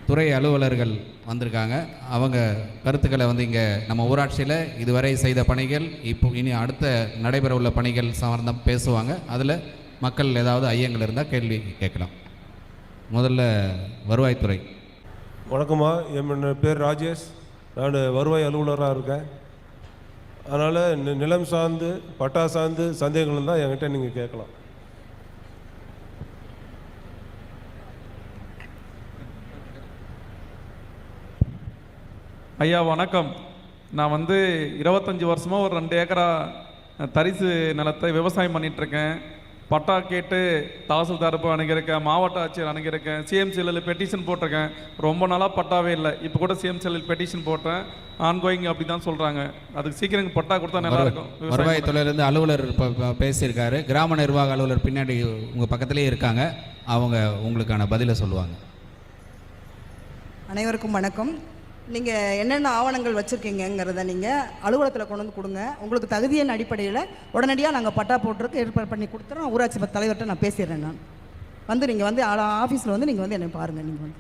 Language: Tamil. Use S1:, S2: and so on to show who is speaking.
S1: துறை அலுவலர்கள் வந்திருக்காங்க. அவங்க கருத்துக்களை வந்து இங்கே நம்ம ஊராட்சியில் இதுவரை செய்த பணிகள், இப்போ இனி அடுத்த நடைபெற உள்ள பணிகள் சம்பந்தம் பேசுவாங்க. அதில் மக்கள் ஏதாவது ஐயங்கள் இருந்தால் கேள்வி கேட்கலாம். முதல்ல வருவாய்த்துறை.
S2: வணக்கம்மா, என் பேர் ராஜேஷ். நான் வருவாய் அலுவலராக இருக்கேன். அதனால் நிலம் சார்ந்து பட்டா சார்ந்து சந்தேகங்கள் இருந்தால் என்கிட்ட நீங்கள் கேட்கலாம்.
S3: ஐயா வணக்கம். நான் 25 வருஷமாக ஒரு 2 ஏக்கரா தரிசு நிலத்தை விவசாயம் பண்ணிகிட்ருக்கேன். பட்டா கேட்டு தாசில்தார் அணுகியிருக்கேன், மாவட்ட ஆட்சியர் அணுகியிருக்கேன், சிஎம்சிஎல்லில் பெட்டிஷன் போட்டிருக்கேன். ரொம்ப நாளாக பட்டாவே இல்லை. இப்போ கூட சிஎம்சிஎல்லில் பெட்டிஷன் போட்டேன், ஆன்கோயிங் அப்படி தான் சொல்கிறாங்க. அதுக்கு சீக்கிரம் பட்டா கொடுத்தா நல்லா இருக்கும்.
S1: வருவாய்த்துறையிலேருந்து அலுவலர் பேசியிருக்காரு. கிராம நிர்வாக அலுவலர் பின்னாடி உங்கள் பக்கத்துலேயே இருக்காங்க. அவங்க உங்களுக்கான பதிலை சொல்லுவாங்க.
S4: அனைவருக்கும் வணக்கம். நீங்கள் என்னென்ன ஆவணங்கள் வச்சுருக்கீங்கிறத நீங்கள் அலுவலகத்தில் கொண்டு வந்து கொடுங்க. உங்களுக்கு தகுதியின் அடிப்படையில் உடனடியாக நாங்கள் பட்டா போட்டுருக்கு ஏற்பாடு பண்ணி கொடுத்துறோம். ஊராட்சி தலைவர்கிட்ட நான் பேசிடுறேன். நான் நீங்கள் ஆஃபீஸில் நீங்கள் என்னை பாருங்கள். நீங்கள்